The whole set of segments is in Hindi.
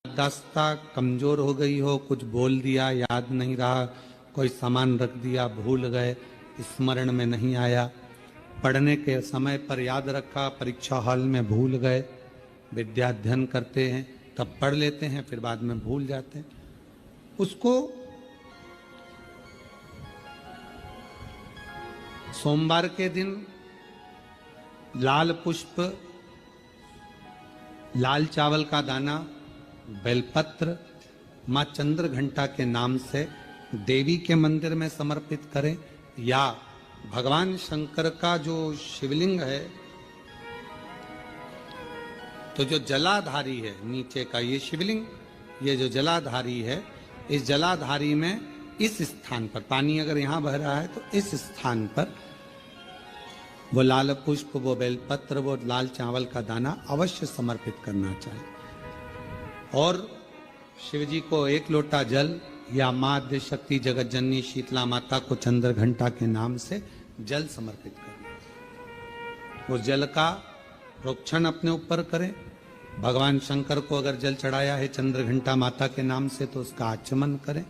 याददाश्त कमजोर हो गई हो, कुछ बोल दिया याद नहीं रहा, कोई सामान रख दिया भूल गए, स्मरण में नहीं आया, पढ़ने के समय पर याद रखा, परीक्षा हॉल में भूल गए, विद्या अध्ययन करते हैं तब पढ़ लेते हैं फिर बाद में भूल जाते हैं, उसको सोमवार के दिन लाल पुष्प, लाल चावल का दाना, बेलपत्र मां चंद्र घंटा के नाम से देवी के मंदिर में समर्पित करें, या भगवान शंकर का जो शिवलिंग है, तो जो जलाधारी है नीचे का ये शिवलिंग, ये जो जलाधारी है, इस जलाधारी में इस स्थान पर पानी अगर यहां बह रहा है तो इस स्थान पर वो लाल पुष्प, वो बेलपत्र, वो लाल चावल का दाना अवश्य समर्पित करना चाहिए। और शिव जी को एक लोटा जल या मां आद्य शक्ति जगत जननी शीतला माता को चंद्र घंटा के नाम से जल समर्पित करना। उस जल का प्रोक्षण अपने ऊपर करें। भगवान शंकर को अगर जल चढ़ाया है चंद्र घंटा माता के नाम से तो उसका आचमन करें।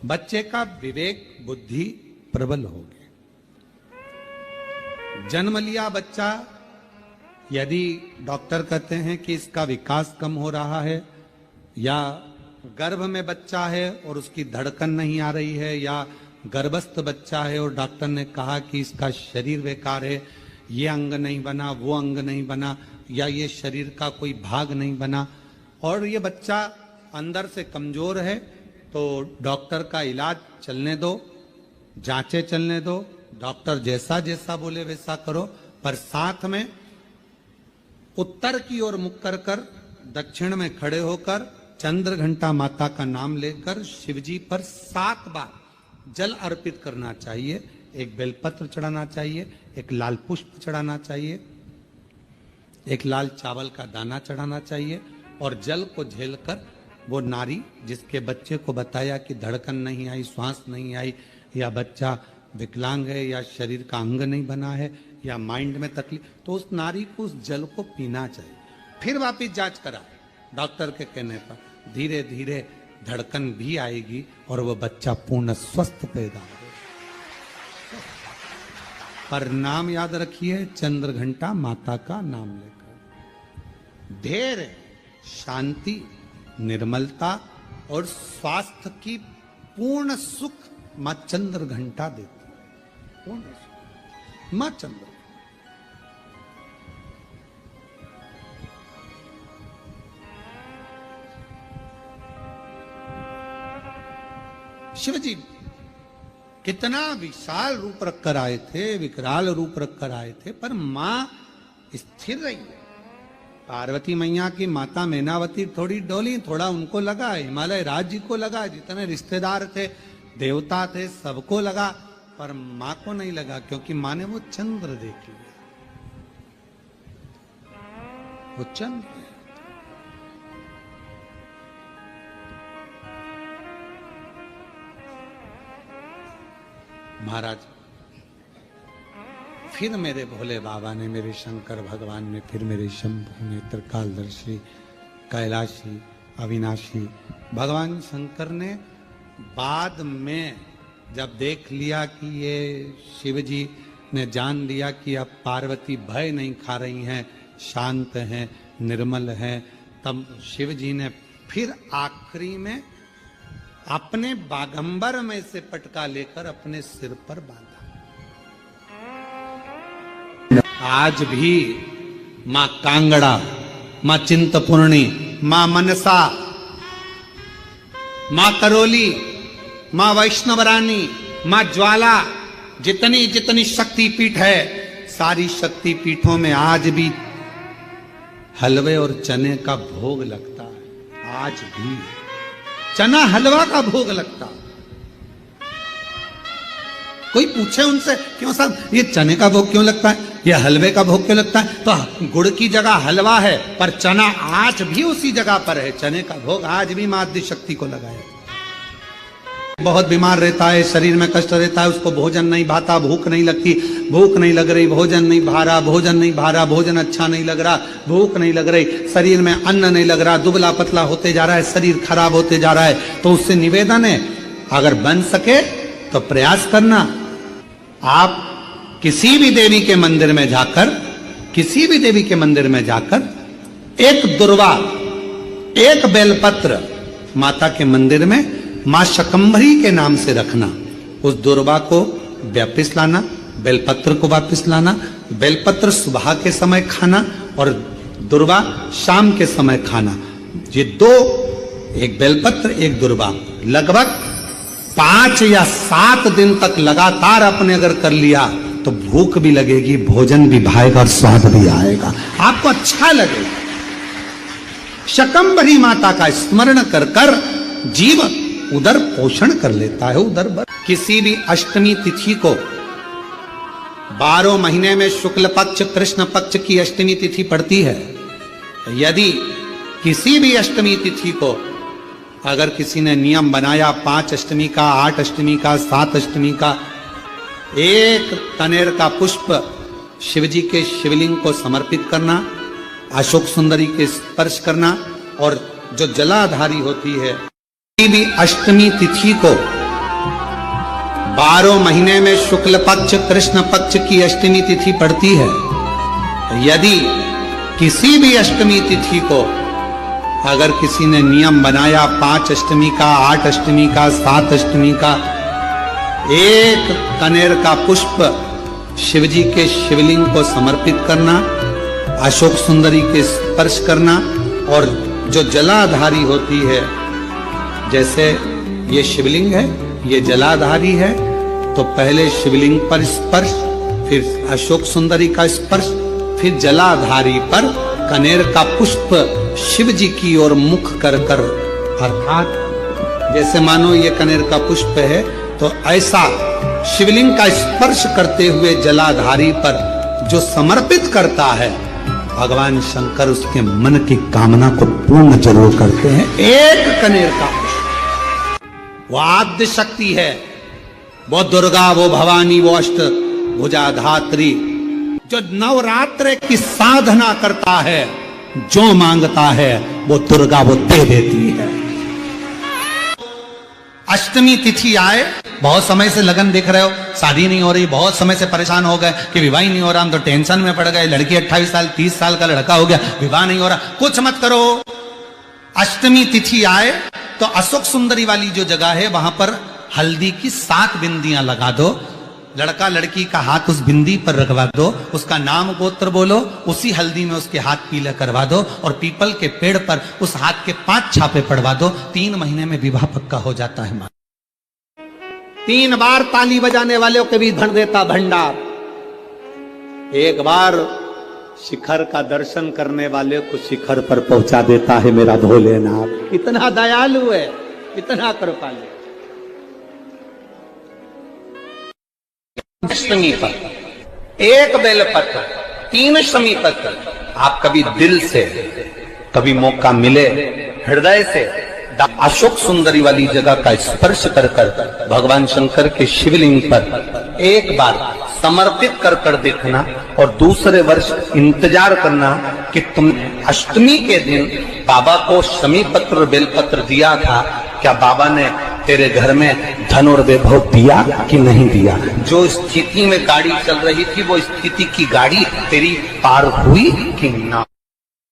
बच्चे का विवेक बुद्धि प्रबल होगी। जन्म लिया बच्चा, यदि डॉक्टर कहते हैं कि इसका विकास कम हो रहा है, या गर्भ में बच्चा है और उसकी धड़कन नहीं आ रही है, या गर्भस्थ बच्चा है और डॉक्टर ने कहा कि इसका शरीर बेकार है, ये अंग नहीं बना, वो अंग नहीं बना, या ये शरीर का कोई भाग नहीं बना, और ये बच्चा अंदर से कमजोर है, तो डॉक्टर का इलाज चलने दो, जांचें चलने दो, डॉक्टर जैसा जैसा बोले वैसा करो, पर साथ में उत्तर की ओर मुख कर कर दक्षिण में खड़े होकर चंद्र घंटा माता का नाम लेकर शिवजी पर 7 बार जल अर्पित करना चाहिए। एक बेलपत्र चढ़ाना चाहिए, एक लाल पुष्प चढ़ाना चाहिए, एक लाल चावल का दाना चढ़ाना चाहिए, और जल को झेलकर वो नारी जिसके बच्चे को बताया कि धड़कन नहीं आई, श्वास नहीं आई, या बच्चा विकलांग है, या शरीर का अंग नहीं बना है, या माइंड में तकलीफ, तो उस नारी को उस जल को पीना चाहिए। फिर वापिस जांच करा डॉक्टर के कहने पर, धीरे धीरे धड़कन भी आएगी और वो बच्चा पूर्ण स्वस्थ पैदा होगा। पर नाम याद रखिए, चंद्र घंटा माता का नाम लेकर धैर्य, शांति, निर्मलता और स्वास्थ्य की पूर्ण सुख मां चंद्र घंटा देती है। पूर्ण सुख मां चंद्र। शिवजी कितना विशाल रूप रखकर आए थे, विकराल रूप रखकर आए थे, पर मां स्थिर रही है। पार्वती मैया की माता मैनावती थोड़ी डोली, थोड़ा उनको लगा, हिमालय राज्य को लगा, जितने रिश्तेदार थे, देवता थे, सबको लगा, पर मां को नहीं लगा, क्योंकि मां ने वो चंद्र देख लिया। वो चंद्र महाराज, फिर मेरे भोले बाबा ने, मेरे शंकर भगवान ने, फिर मेरे शंभु ने, त्रिकालदर्शी, कैलाशी, अविनाशी भगवान शंकर ने बाद में जब देख लिया कि ये शिव जी ने जान लिया कि अब पार्वती भय नहीं खा रही हैं, शांत हैं, निर्मल हैं, तब शिव जी ने फिर आखिरी में अपने बागंबर में से पटका लेकर अपने सिर पर बांधा। आज भी मां कांगड़ा, मां चिंतपूर्णी, मां मनसा, मां करोली, मां वैष्णवरानी, मां ज्वाला, जितनी जितनी शक्तिपीठ है, सारी शक्तिपीठों में आज भी हलवे और चने का भोग लगता है। आज भी चना हलवा का भोग लगता। कोई पूछे उनसे, क्यों साहब ये चने का भोग क्यों लगता है, ये हलवे का भोग क्यों लगता है, तो गुड़ की जगह हलवा है, पर चना आज भी उसी जगह पर है। चने का भोग आज भी मां आद्य शक्ति को लगाया। बहुत बीमार रहता है, शरीर में कष्ट रहता है, उसको भोजन नहीं भाता, भूख नहीं लगती, भूख नहीं लग रही, भोजन नहीं भा रहा, भोजन नहीं भा रहा, भोजन अच्छा नहीं लग रहा, भूख नहीं लग रही, शरीर में अन्न नहीं लग रहा, दुबला पतला होते जा रहा है, शरीर खराब होते जा रहा है, तो उससे निवेदन है अगर बन सके तो प्रयास करना। आप किसी भी देवी के मंदिर में जाकर, किसी भी देवी के मंदिर में जाकर एक दुर्वा, एक बेलपत्र माता के मंदिर में मां शकंभरी के नाम से रखना। उस दुर्वा को वापिस लाना, बेलपत्र को वापिस लाना। बेलपत्र सुबह के समय खाना और दुर्वा शाम के समय खाना। ये दो, एक बेलपत्र एक दुर्वा, लगभग 5 या 7 दिन तक लगातार आपने अगर कर लिया तो भूख भी लगेगी, भोजन भी भाएगा और स्वाद भी आएगा, आपको अच्छा लगेगा। शकंभरी माता का स्मरण कर कर जीव उदर पोषण कर लेता है। उदर किसी भी अष्टमी तिथि को 12 महीने में शुक्ल पक्ष कृष्ण पक्ष की अष्टमी तिथि पड़ती है। यदि किसी भी अष्टमी तिथि को अगर किसी ने नियम बनाया 5 अष्टमी का, 8 अष्टमी का, 7 अष्टमी का, एक कनेर का पुष्प शिवजी के शिवलिंग को समर्पित करना, अशोक सुंदरी के स्पर्श करना, और जो जलाधारी होती है किसी भी अष्टमी तिथि को 12 महीने में शुक्ल पक्ष कृष्ण पक्ष की अष्टमी तिथि पड़ती है। यदि किसी भी अष्टमी तिथि को अगर किसी ने नियम बनाया 5 अष्टमी का, 8 अष्टमी का, 7 अष्टमी का, एक कनेर का पुष्प शिवजी के शिवलिंग को समर्पित करना, अशोक सुंदरी के स्पर्श करना, और जो जलाधारी होती है, जैसे ये शिवलिंग है, ये जलाधारी है, तो पहले शिवलिंग पर स्पर्श, फिर अशोक सुंदरी का स्पर्श, फिर जलाधारी पर कनेर का पुष्प शिव जी की ओर मुख कर कर, अर्थात जैसे मानो ये कनेर का पुष्प है तो ऐसा शिवलिंग का स्पर्श करते हुए जलाधारी पर जो समर्पित करता है, भगवान शंकर उसके मन की कामना को पूर्ण जरूर करते हैं। एक कनेर का पुष्प, वो आद्य शक्ति है, वो दुर्गा, वो भवानी, वो अष्ट भुजाधात्री, जो नवरात्र की साधना करता है, जो मांगता है वो दुर्गा वो दे देती है। अष्टमी तिथि आए, बहुत समय से लगन दिख रहे हो, शादी नहीं हो रही, बहुत समय से परेशान हो गए कि विवाह ही नहीं हो रहा, हम तो टेंशन में पड़ गए, लड़की 28 साल 30 साल का लड़का हो गया, विवाह नहीं हो रहा, कुछ मत करो। अष्टमी तिथि आए तो अशोक सुंदरी वाली जो जगह है वहां पर हल्दी की 7 बिंदियां लगा दो, लड़का लड़की का हाथ उस बिंदी पर रखवा दो, उसका नाम गोत्र बोलो, उसी हल्दी में उसके हाथ पीला करवा दो, और पीपल के पेड़ पर उस हाथ के 5 छापे पड़वा दो। 3 महीने में विवाह पक्का हो जाता है। 3 बार ताली बजाने वालों के भी धन देता भंडार, एक बार शिखर का दर्शन करने वाले को शिखर पर पहुंचा देता है मेरा भोलेनाथ। इतना दयालु है, इतना कृपालु है। अष्टमी पर एक बेलपत्र, 3 अष्टमी पत्र, आप कभी दिल से, कभी मौका मिले हृदय से अशोक सुंदरी वाली जगह का स्पर्श कर कर भगवान शंकर के शिवलिंग पर एक बार समर्पित कर कर देखना, और दूसरे वर्ष इंतजार करना कि तुमने अष्टमी के दिन बाबा को शमी पत्र बेलपत्र दिया था, क्या बाबा ने तेरे घर में धन और वैभव दिया कि नहीं दिया। जो स्थिति में गाड़ी चल रही थी वो स्थिति की गाड़ी तेरी पार हुई कि ना।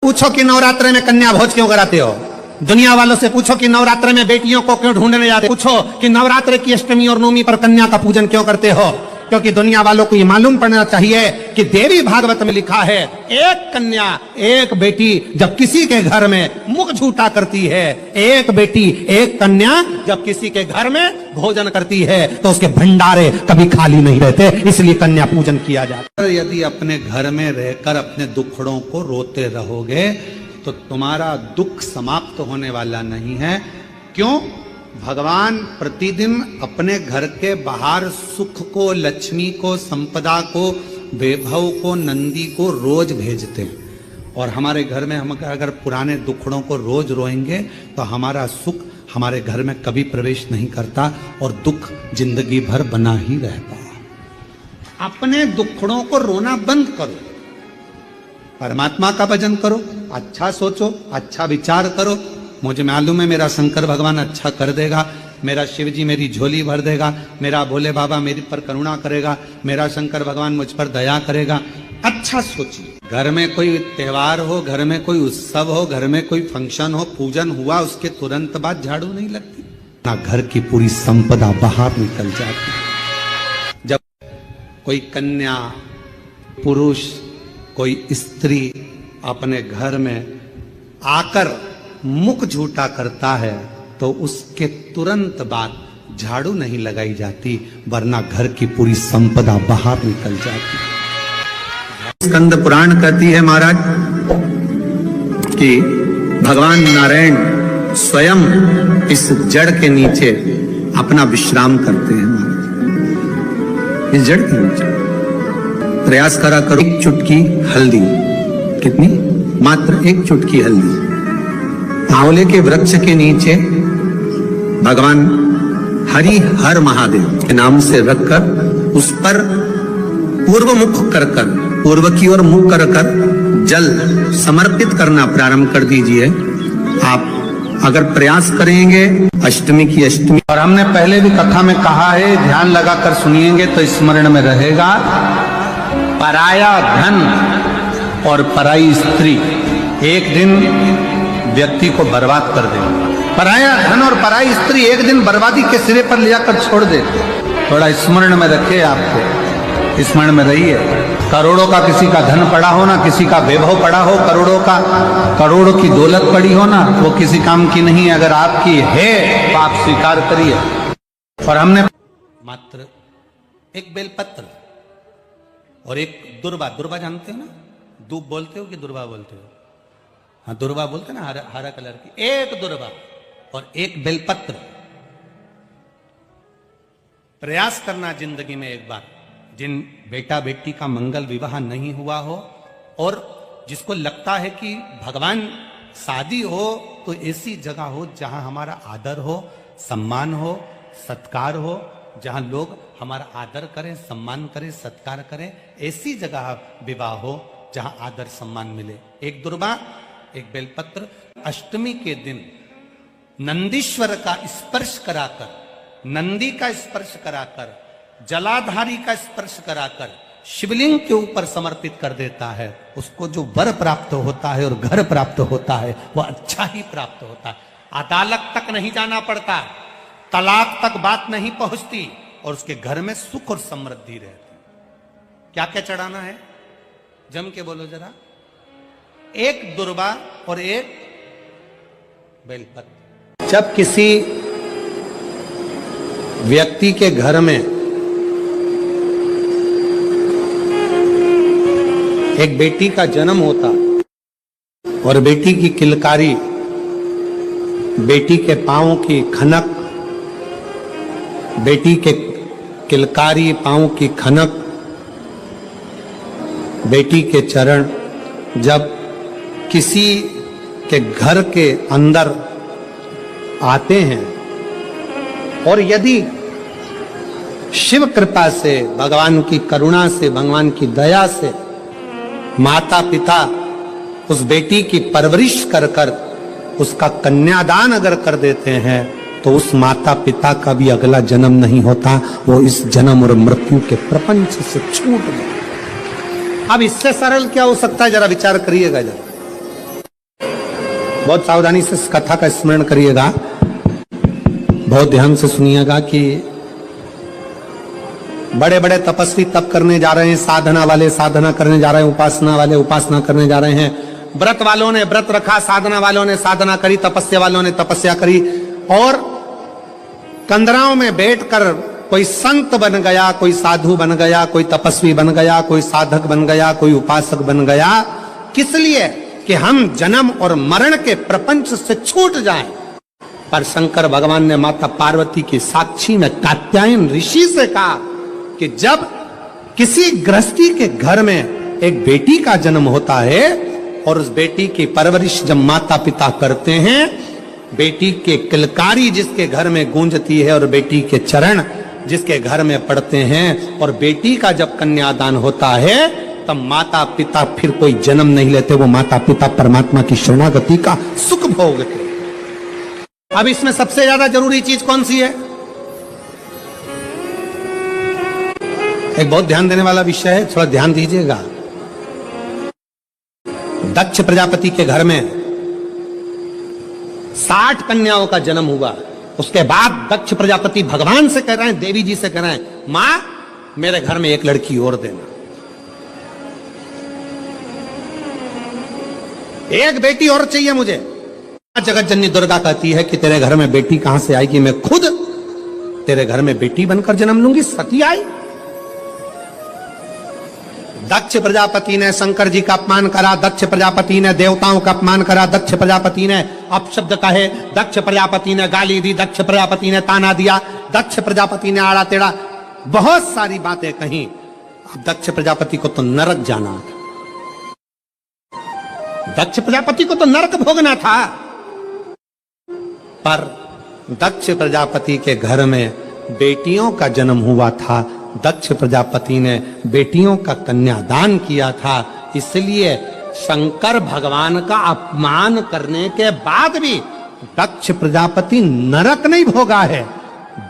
पूछो कि नवरात्र में कन्या भोज क्यों कराते हो, दुनिया वालों से पूछो कि नवरात्र में बेटियों को क्यों ढूंढने जाते, पूछो कि नवरात्र की अष्टमी और नवमी पर कन्या का पूजन क्यों करते हो, क्योंकि दुनिया वालों को ये मालूम पड़ना चाहिए कि देवी भागवत में लिखा है, एक कन्या एक बेटी जब किसी के घर में मुख झूठा करती है, एक बेटी एक कन्या जब किसी के घर में भोजन करती है तो उसके भंडारे कभी खाली नहीं रहते, इसलिए कन्या पूजन किया जाता है। यदि अपने घर में रहकर अपने दुखड़ों को रोते रहोगे तो तुम्हारा दुख समाप्त होने वाला नहीं है। क्यों? भगवान प्रतिदिन अपने घर के बाहर सुख को, लक्ष्मी को, संपदा को, वैभव को, नंदी को रोज भेजते हैं, और हमारे घर में हम अगर पुराने दुखड़ों को रोज रोएंगे तो हमारा सुख हमारे घर में कभी प्रवेश नहीं करता और दुख जिंदगी भर बना ही रहता। अपने दुखड़ों को रोना बंद करो, परमात्मा का भजन करो, अच्छा सोचो, अच्छा विचार करो। मुझे मालूम है मेरा शंकर भगवान अच्छा कर देगा, मेरा शिव जी मेरी झोली भर देगा, मेरा भोले बाबा मेरे पर करुणा करेगा, मेरा शंकर भगवान मुझ पर दया करेगा। अच्छा सोचिए। घर में कोई त्योहार हो, घर में कोई उत्सव हो, घर में कोई फंक्शन हो, पूजन हुआ, उसके तुरंत बाद झाड़ू नहीं लगती ना, घर की पूरी संपदा बाहर निकल जाती। जब कोई कन्या, पुरुष, कोई स्त्री अपने घर में आकर मुख झूठा करता है तो उसके तुरंत बाद झाड़ू नहीं लगाई जाती, वरना घर की पूरी संपदा बाहर निकल जाती। स्कंद पुराण कहती है महाराज कि भगवान नारायण स्वयं इस जड़ के नीचे अपना विश्राम करते हैं। महाराज इस जड़ के नीचे प्रयास करा करो, एक चुटकी हल्दी, कितनी? मात्र एक चुटकी हल्दी आंवले के वृक्ष के नीचे भगवान हरि हर महादेव के नाम से रखकर उस पर पूर्व मुख कर पूर्व की ओर मुख कर जल समर्पित करना प्रारंभ कर दीजिए। आप अगर प्रयास करेंगे अष्टमी की अष्टमी, और हमने पहले भी कथा में कहा है, ध्यान लगाकर सुनिएंगे तो स्मरण में रहेगा, पराया धन और पराई स्त्री एक दिन व्यक्ति को बर्बाद कर देंगे। पराया धन और पराई स्त्री एक दिन बर्बादी के सिरे पर ले जाकर छोड़ दे। थोड़ा स्मरण में रखिए, आपको स्मरण में रहिए। करोड़ों का किसी का धन पड़ा हो ना, किसी का वैभव पड़ा हो, करोड़ों की दौलत पड़ी हो ना, वो किसी काम की नहीं। अगर आपकी है तो आप स्वीकार करिए। और हमने मात्र एक बेलपत्र और एक दुर्वा, दुर्वा जानते हो ना, दूब बोलते हो कि दुर्वा बोलते हो? हाँ, दुर्वा बोलते ना, हरा कलर की। एक दुर्वा और एक बेलपत्र प्रयास करना जिंदगी में एक बार। जिन बेटा बेटी का मंगल विवाह नहीं हुआ हो और जिसको लगता है कि भगवान शादी हो तो ऐसी जगह हो जहां हमारा आदर हो, सम्मान हो, सत्कार हो, जहां लोग हमारा आदर करें, सम्मान करें, सत्कार करें, ऐसी जगह विवाह हो जहां आदर सम्मान मिले। एक दुर्वा, एक बेलपत्र। अष्टमी के दिन नंदीश्वर का स्पर्श कराकर, नंदी का स्पर्श कराकर, जलाधारी का स्पर्श कराकर शिवलिंग के ऊपर समर्पित कर देता है, उसको जो वर प्राप्त होता है और घर प्राप्त होता है वो अच्छा ही प्राप्त होता है। अदालत तक नहीं जाना पड़ता, तलाक तक बात नहीं पहुंचती और उसके घर में सुख और समृद्धि रहती। क्या क्या चढ़ाना है? जम के बोलो जरा। एक दुर्वा और एक बेलपत्र। जब किसी व्यक्ति के घर में एक बेटी का जन्म होता और बेटी की किलकारी, बेटी के पांव की खनक, बेटी के किलकारी पांव की खनक, बेटी के चरण जब किसी के घर के अंदर आते हैं और यदि शिव कृपा से, भगवान की करुणा से, भगवान की दया से माता पिता उस बेटी की परवरिश कर कर उसका कन्यादान अगर कर देते हैं तो उस माता पिता का भी अगला जन्म नहीं होता, वो इस जन्म और मृत्यु के प्रपंच से छूट गया। अब इससे सरल क्या हो सकता है? जरा विचार करिएगा, जरा बहुत सावधानी से इस कथा का स्मरण करिएगा, बहुत ध्यान से सुनिएगा कि बड़े बड़े तपस्वी तप करने जा रहे हैं, साधना वाले साधना करने जा रहे हैं, उपासना वाले उपासना करने जा रहे हैं, व्रत वालों ने व्रत रखा, साधना वालों ने साधना करी, तपस्या वालों ने तपस्या करी, और कंदराओं में बैठकर कोई संत बन गया, कोई साधु बन गया, कोई तपस्वी बन गया, कोई साधक बन गया, कोई उपासक बन गया। किस लिए? कि हम जन्म और मरण के प्रपंच से छूट जाएं। पर शंकर भगवान ने माता पार्वती की साक्षी में कात्यायन ऋषि से कहा कि जब किसी गृहस्थी के घर में एक बेटी का जन्म होता है और उस बेटी की परवरिश जब माता पिता करते हैं, बेटी के किलकारी जिसके घर में गूंजती है और बेटी के चरण जिसके घर में पड़ते हैं, और बेटी का जब कन्यादान होता है तब माता पिता फिर कोई जन्म नहीं लेते, वो माता पिता परमात्मा की शरणागति का सुख भोगते। अब इसमें सबसे ज्यादा जरूरी चीज कौन सी है? एक बहुत ध्यान देने वाला विषय है, थोड़ा ध्यान दीजिएगा। दक्ष प्रजापति के घर में 60 कन्याओं का जन्म हुआ। उसके बाद दक्ष प्रजापति भगवान से कह रहे हैं, देवी जी से कह रहे हैं, मां मेरे घर में एक लड़की और देना, एक बेटी और चाहिए मुझे। जगत जननी दुर्गा कहती है कि तेरे घर में बेटी कहां से आई कि मैं खुद तेरे घर में बेटी बनकर जन्म लूंगी। सती आई। दक्ष प्रजापति ने शंकर जी का अपमान करा, दक्ष प्रजापति ने देवताओं का अपमान करा, दक्ष प्रजापति ने अपशब्द कहे, दक्ष प्रजापति ने गाली दी, दक्ष प्रजापति ने ताना दिया, दक्ष प्रजापति ने आड़ा टेढ़ा बहुत सारी बातें कही। दक्ष प्रजापति को तो नरक जाना था, दक्ष प्रजापति को तो नरक भोगना था। पर दक्ष प्रजापति के घर में बेटियों का जन्म हुआ था, दक्ष प्रजापति ने बेटियों का कन्यादान किया था। इसलिए शंकर भगवान का अपमान करने के बाद भी दक्ष प्रजापति नरक नहीं भोगा है।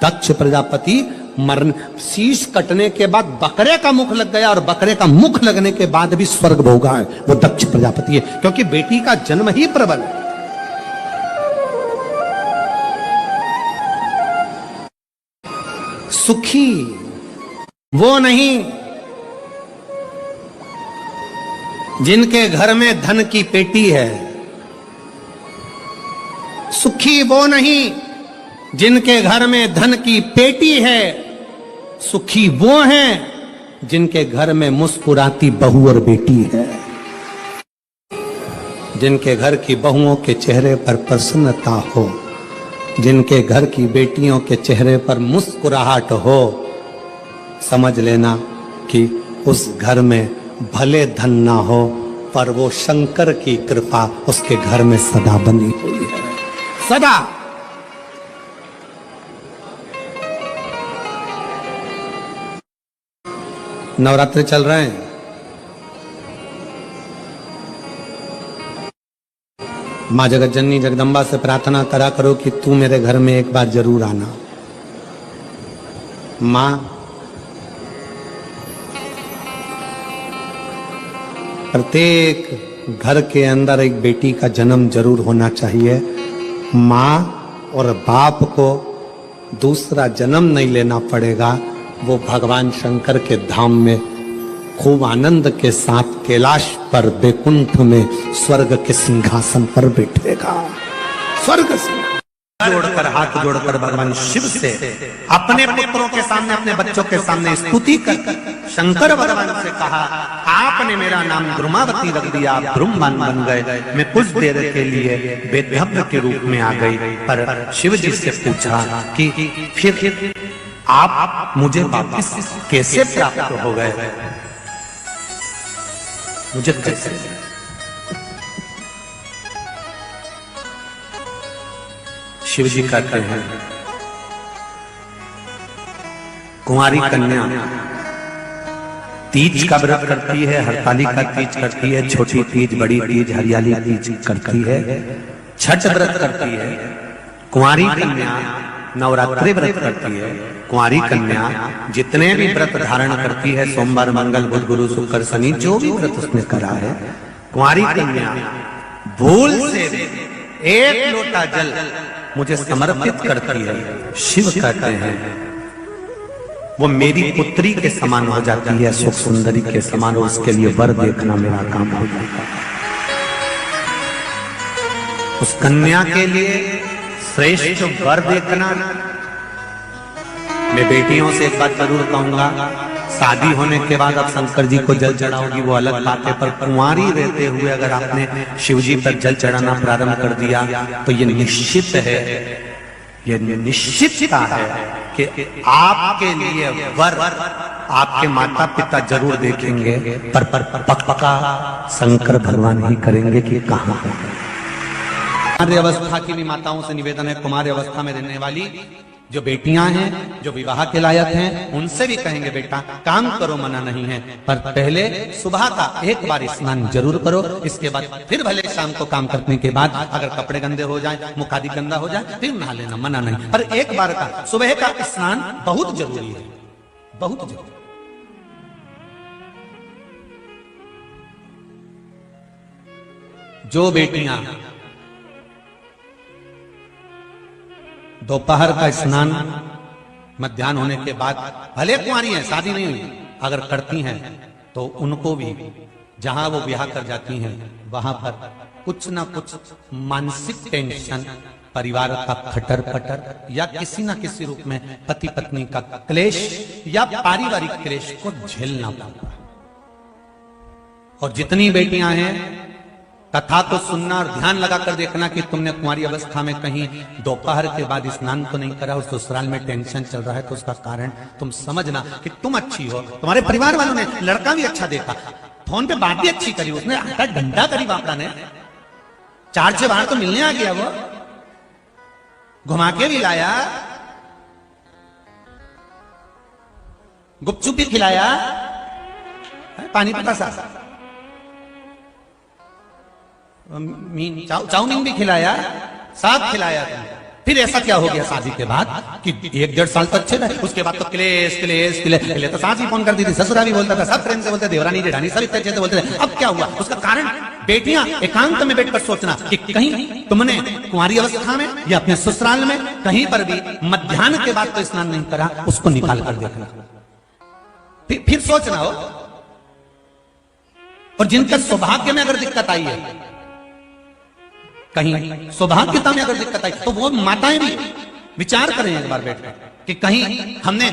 दक्ष प्रजापति मरण शीश कटने के बाद बकरे का मुख लग गया और बकरे का मुख लगने के बाद भी स्वर्ग भोगा है, वो दक्ष प्रजापति है, क्योंकि बेटी का जन्म ही प्रबल है। सुखी वो नहीं जिनके घर में धन की पेटी है, सुखी वो नहीं जिनके घर में धन की पेटी है, सुखी वो हैं जिनके घर में मुस्कुराती बहू और बेटी है, जिनके घर की बहुओं के चेहरे पर प्रसन्नता हो, जिनके घर की बेटियों के चेहरे पर मुस्कुराहट हो। समझ लेना कि उस घर में भले धन ना हो पर वो शंकर की कृपा उसके घर में सदा बनी हुई है, सदा। नवरात्रि चल रहे हैं, मां जगत जननी जगदम्बा से प्रार्थना करा करो कि तू मेरे घर में एक बार जरूर आना। मां प्रत्येक घर के अंदर एक बेटी का जन्म जरूर होना चाहिए। मां और बाप को दूसरा जन्म नहीं लेना पड़ेगा, वो भगवान शंकर के धाम में खूब आनंद के साथ कैलाश पर बैकुंठ में स्वर्ग के सिंहासन पर बैठेगा। स्वर्ग से जोड़कर हाथ जोड़कर भगवान शिव से अपने पुत्रों के सामने, अपने बच्चों के सामने स्तुति कर शंकर भगवान से कहा, आपने मेरा नाम द्रुमावती रख दिया, आप द्रुमवान बन गए, मैं कुछ देर के लिए वेदव्य के रूप में आ गई। पर शिव जी से पूछा कि फिर आप मुझे वापस कैसे प्राप्त हो गए, मुझे कैसे? शिव जी कहते हैं, कुंवारी कन्या तीज का व्रत करती है, हरतालिका तीज करती है, छोटी तीज, बड़ी तीज, हरियाली तीज करती है, छठ व्रत करती है। कुंवारी कन्या नवरात्रि व्रत करती है। कुंवारी कन्या जितने भी व्रत धारण करती है, सोमवार, मंगल, बुध, गुरु, शुक्र, शनि, जो भी व्रत उसने करा है, कुंवारी कन्या भूल से एक लोटा जल मुझे समर्पित करती है। शिव कहते हैं वो मेरी पुत्री के समान हो जाती है, सुख सुंदरी के समान, और उसके लिए वर देखना मेरा काम हो जाता है। उस कन्या के लिए श्रेष्ठ वर देखना। मैं बेटियों से एक बात जरूर कहूंगा, शादी होने के बाद अब शंकर जी को जल चढ़ाओगी वो अलग बात है, पर कुंवारी रहते हुए अगर आपने शिव जी पर जल चढ़ाना प्रारंभ कर दिया तो ये निश्चित है, ये निश्चितता है कि आपके लिए वर आपके माता पिता जरूर देखेंगे, पर पक्का शंकर भगवान ही करेंगे कि कहां है। कुमार्य अवस्था की भी माताओं से निवेदन है, कुमार्य अवस्था में रहने वाली जो बेटियां हैं, जो विवाह के लायक हैं, उनसे भी कहेंगे बेटा काम करो, मना नहीं है, पर पहले सुबह का एक बार स्नान जरूर करो। इसके बाद फिर भले शाम को काम करने के बाद अगर कपड़े गंदे हो जाए, मुख आदि गंदा हो जाए, फिर नहा लेना, मना नहीं, पर एक बार का सुबह का स्नान बहुत जरूरी है, बहुत जरूरी। जो बेटियां दोपहर का स्नान मध्याह्न होने के बाद, भले कुंवारी हैं, शादी नहीं हुई, अगर करती हैं तो उनको भी जहां वो ब्याह कर जाती हैं वहां पर कुछ ना कुछ मानसिक टेंशन, परिवार का खटर पटर या किसी ना किसी रूप में पति पत्नी का क्लेश या पारिवारिक क्लेश को झेलना पड़ता है। और जितनी बेटियां हैं कथा को सुनना और ध्यान लगाकर देखना कि तुमने कुंवारी अवस्था में कहीं दोपहर के बाद स्नान तो नहीं करा, उस ससुराल में टेंशन चल रहा है, तो उसका कारण तुम समझना कि तुम अच्छी हो, तुम्हारे परिवार वालों ने लड़का भी अच्छा देखा, फोन पे बात भी अच्छी करी, उसने आटा डंडा करी, बापड़ा ने 4 से बाहर तो मिलने आ गया, वो घुमा के भी लाया, गुपचुप भी खिलाया, पानी पता सा चाउमीन भी खिलाया, सब खिलाया। फिर ऐसा क्या हो गया शादी के बाद कि 1-1.5 साल तक अच्छे रहे, उसके बाद तो क्लेश क्लेश क्लेश। पहले तो सास भी फोन करती थी, ससुरा भी बोलता था, सब प्रेम से बोलते, देवरानी जेठानी सब इतने अच्छे से बोलते थे। अब क्या हुआ? उसका कारण बेटियां एकांत में बैठकर सोचना कि कहीं तुमने कुंवारी अवस्था में या अपने ससुराल में कहीं पर भी मध्याह्न के बाद तो स्नान नहीं करा, उसको निकाल कर देखना, फिर सोचना हो। और जिनका सौभाग्य में अगर दिक्कत आई है, कहीं सौभाग्यता में अगर दिक्कत आई, तो वो माताएं भी विचार करें एक बार बैठ कि कहीं हमने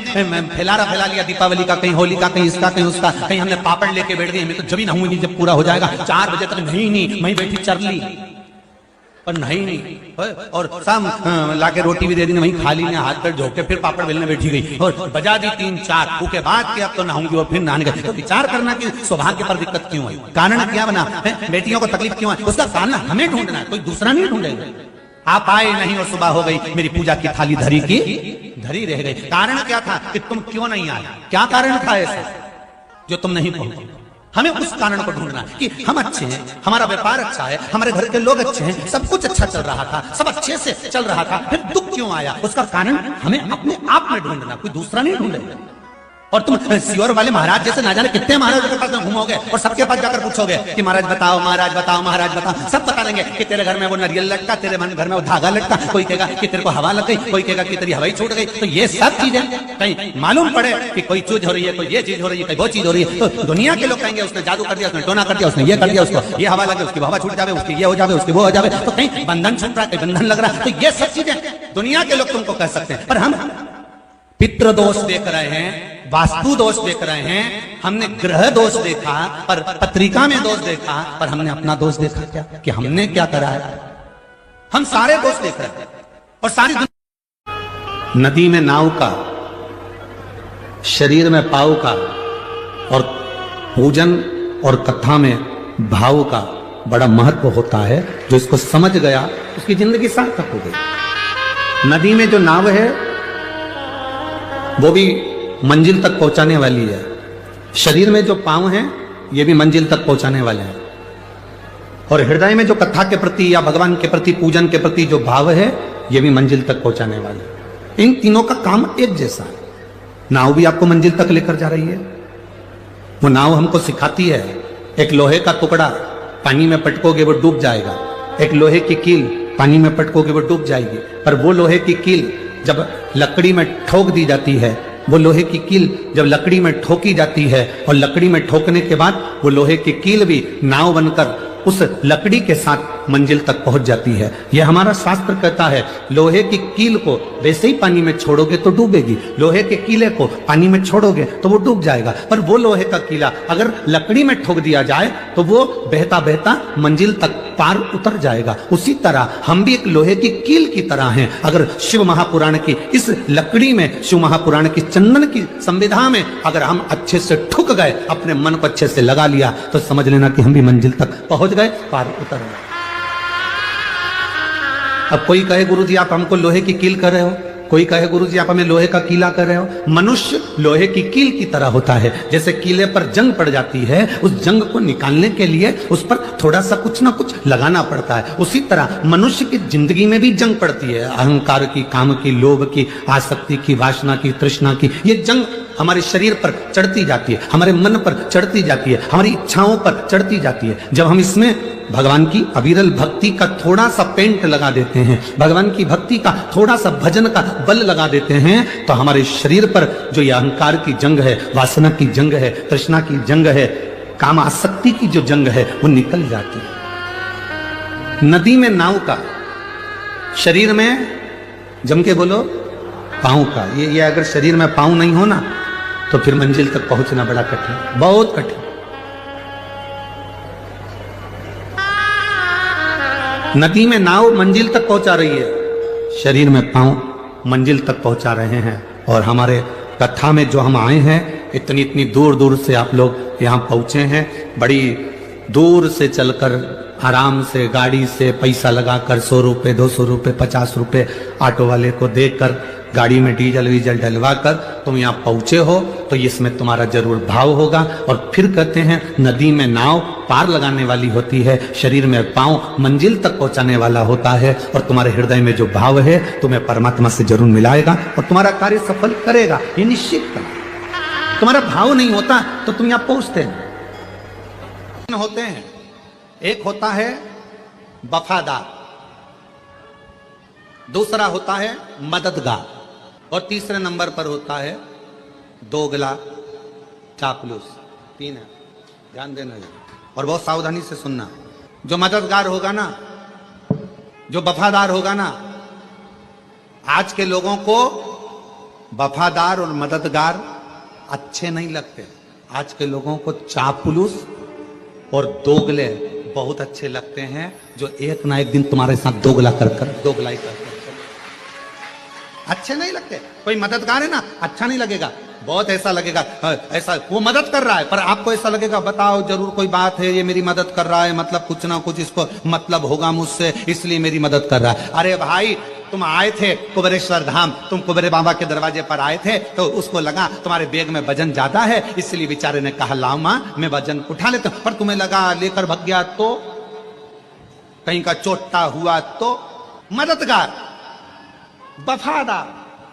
फैलारा फैला लिया दीपावली का, कहीं होली का, कहीं इसका, कहीं उसका, कहीं हमने पापड़ लेके बैठ गए, मैं तो जब ही नहाऊंगी जब पूरा हो जाएगा, 4 बजे तक नहीं मैं बैठी चरली पर नहीं, और शाम लाके रोटी भी दे दी, वहीं खा ली, हाथ पर झोंक के फिर पापड़ बेलने बैठी गई और बजा दी 3-4 के बाद कि अब तो नहाऊंगी और फिर नहाने गए। तो विचार करना कि सौभाग्य पर दिक्कत क्यों है, कारण क्या बना, बेटियों को तकलीफ क्यों है, उसका कारण हमें ढूंढना है, कोई दूसरा नहीं ढूंढेगा। आप आए नहीं और सुबह हो गई, मेरी पूजा की थाली धरी की धरी रह गई, कारण क्या था कि तुम क्यों नहीं आए, क्या कारण था ऐसा जो तुम नहीं पहुंचे। हमें उस कारण को ढूंढना कि हम अच्छे हैं, हमारा व्यापार अच्छा है, हमारे घर के लोग अच्छे हैं, सब कुछ अच्छा चल रहा था, सब अच्छे से चल रहा था, फिर दुख क्यों आया, उसका कारण हमें अपने आप में ढूंढना, कोई दूसरा नहीं ढूंढेगा। और तुम सियोर वाले महाराज जैसे ना जाने कितने महाराज के पास में घूमोगे और सबके पास जाकर पूछोगे कि महाराज बताओ, महाराज बताओ, महाराज बताओ, सब बता देंगे कि तेरे घर में वो नारियल लटका, तेरे घर में वो धागा लटका, कोई कहेगा कि तेरे को हवा लग गई, कोई कहेगा कि तेरी हवाई छूट गई। तो ये सब चीजें कहीं मालूम पड़े कि कोई चीज हो रही है, कोई ये चीज हो रही है, कोई वो चीज हो रही है, तो दुनिया के लोग कहेंगे उसने जादू कर दिया, उसने टोना कर दिया, उसने ये कर दिया, उसको ये हवा लगे, उसकी हवा छूट जावे, उसकी ये हो जावे, उसकी वो हो जावे, तो कहीं बंधन छूट रहा है, कहीं बंधन लग रहा है। तो ये सब चीजें दुनिया के लोग तुमको कह सकते हैं, पर हम पितृ दोष देख रहे हैं, वास्तु दोष देख रहे हैं, हमने ग्रह दोष देखा, पर पत्रिका में दोष देखा, पर हमने अपना दोष देखा क्या कि हमने क्या करा है। हम सारे दोष देख रहे हैं और सारी नदी में नाव का, शरीर में पाव का, और पूजन और कथा में भाव का बड़ा महत्व होता है। जो इसको समझ गया उसकी जिंदगी सार्थक हो गई। नदी में जो नाव है वो भी मंजिल तक पहुंचाने वाली है, शरीर में जो पांव हैं ये भी मंजिल तक पहुंचाने वाले हैं, और हृदय में जो कथा के प्रति या भगवान के प्रति, पूजन के प्रति जो भाव है ये भी मंजिल तक पहुंचाने वाले। इन तीनों का काम एक जैसा है। नाव भी आपको मंजिल तक लेकर जा रही है, वो नाव हमको सिखाती है, एक लोहे का टुकड़ा पानी में पटकोगे वो डूब जाएगा, एक लोहे की कील पानी में पटकोगे वो डूब जाएगी, पर वो लोहे की कील जब लकड़ी में ठोक दी जाती है, वो लोहे की कील जब लकड़ी में ठोकी जाती है और लकड़ी में ठोकने के बाद वो लोहे की कील भी नाव बनकर उस लकड़ी के साथ मंजिल तक पहुंच जाती है। यह हमारा शास्त्र कहता है, लोहे की कील को वैसे ही पानी में छोड़ोगे तो डूबेगी, लोहे के कीले को पानी में छोड़ोगे तो वो डूब जाएगा, पर वो लोहे का कीला अगर लकड़ी में ठोक दिया जाए तो वो बहता बहता मंजिल तक पार उतर जाएगा। उसी तरह हम भी एक लोहे की कील की तरह हैं। अगर शिव महापुराण की इस लकड़ी में, शिव महापुराण की चंदन की संविधा में अगर हम अच्छे से ठुक गए, अपने मन को अच्छे से लगा लिया, तो समझ लेना कि हम भी मंजिल तक पहुंच गए, पार उतर गए। अब कोई कहे गुरुजी आप हमको लोहे की कील कर रहे हो, कोई कहे गुरुजी आप हमें लोहे का कीला कर रहे हो। मनुष्य लोहे की कील की तरह होता है। जैसे कीले पर जंग पड़ जाती है, उस जंग को निकालने के लिए उस पर थोड़ा सा कुछ ना कुछ लगाना पड़ता है। उसी तरह मनुष्य की जिंदगी में भी जंग पड़ती है, अहंकार की, काम की, लोभ की, आसक्ति की, वासना की, तृष्णा की। ये जंग हमारे शरीर पर चढ़ती जाती है, हमारे मन पर चढ़ती जाती है, हमारी इच्छाओं पर चढ़ती जाती है। जब हम इसमें भगवान की अविरल भक्ति का थोड़ा सा पेंट लगा देते हैं, भगवान की भक्ति का थोड़ा सा भजन का बल लगा देते हैं, तो हमारे शरीर पर जो ये अहंकार की जंग है, वासना की जंग है, तृष्णा की जंग है, काम आसक्ति की जो जंग है, वो निकल जाती है। नदी में नाव का, शरीर में जम के बोलो पांव का। ये अगर शरीर में पांव नहीं हो ना, तो फिर मंजिल तक पहुंचना बड़ा कठिन, बहुत कठिन। नदी में नाव मंजिल तक पहुंचा रही है, शरीर में पांव मंजिल तक पहुंचा रहे हैं। और हमारे कथा में जो हम आए हैं, इतनी इतनी दूर दूर से आप लोग यहाँ पहुंचे हैं, बड़ी दूर से चलकर आराम से गाड़ी से पैसा लगाकर 100 रुपये, 200 रुपये, 50 रुपये ऑटो वाले को देकर, गाड़ी में डीजल वीजल डलवा कर तुम यहाँ पहुंचे हो, तो इसमें तुम्हारा जरूर भाव होगा। और फिर कहते हैं नदी में नाव पार लगाने वाली होती है, शरीर में पांव मंजिल तक पहुंचाने वाला होता है। और तुम्हारे हृदय में जो भाव है तुम्हें परमात्मा से जरूर मिलाएगा और तुम्हारा कार्य सफल करेगा, ये निश्चित कर। तुम्हारा भाव नहीं होता तो तुम यहाँ पहुंचते होते हैं। एक होता है वफादार, दूसरा होता है मददगार, और तीसरे नंबर पर होता है दोगला, चापलूस। 3 है, ध्यान देना और बहुत सावधानी से सुनना। जो मददगार होगा ना, जो वफादार होगा ना, आज के लोगों को वफादार और मददगार अच्छे नहीं लगते। आज के लोगों को चापलूस और दोगले बहुत अच्छे लगते हैं, जो एक ना एक दिन तुम्हारे साथ दोगला कर दोगलाई कर अच्छे नहीं लगते। कोई मददगार है ना, अच्छा नहीं लगेगा, बहुत ऐसा लगेगा, ऐसा वो मदद कर रहा है, पर आपको ऐसा लगेगा बताओ जरूर कोई बात है, ये मेरी मदद कर रहा है, मतलब कुछ ना कुछ इसको मतलब होगा मुझसे, इसलिए मेरी मदद कर रहा है। अरे भाई, तुम आए थे कुबेरेश्वर धाम, तुम कुबेरे बाबा के दरवाजे पर आए थे, तो उसको लगा तुम्हारे बैग में वजन ज्यादा है, इसलिए बेचारे ने कहा लाओ मां मैं वजन उठा लेता हूं। पर तुम्हें लगा लेकर भग गया तो, कहीं का चोटा हुआ तो। मददगार, वफादार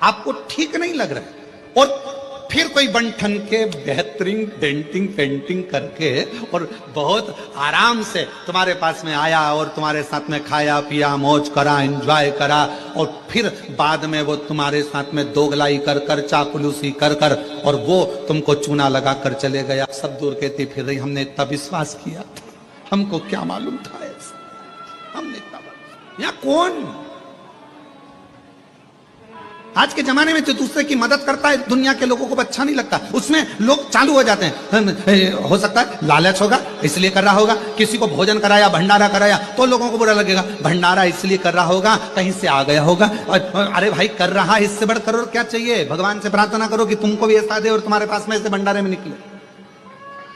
आपको ठीक नहीं लग रहा है, और फिर कोई बंठन के बेहतरीन डेंटिंग पेंटिंग करके और बहुत आराम से तुम्हारे पास में आया और तुम्हारे साथ में खाया पिया, मौज करा, एंजॉय करा, और फिर बाद में वो तुम्हारे साथ में दोगलाई कर कर, चापलूसी कर कर, और वो तुमको चूना लगा कर चले गया। सब दूर कहती फिर रही हमने इतना विश्वास किया था, हमको क्या मालूम था ऐसा, हमने इतना। यहाँ कौन आज के जमाने में जो दूसरे की मदद करता है, दुनिया के लोगों को अच्छा नहीं लगता, उसमें लोग चालू हो जाते हैं। हो सकता है लालच होगा इसलिए कर रहा होगा, किसी को भोजन कराया, भंडारा कराया तो लोगों को बुरा लगेगा, भंडारा इसलिए कर रहा होगा, कहीं से आ गया होगा। अरे भाई कर रहा है, इससे बढ़कर और क्या चाहिए। भगवान से प्रार्थना करो कि तुमको भी ऐसा दे और तुम्हारे पास में ऐसे भंडारे में निकले।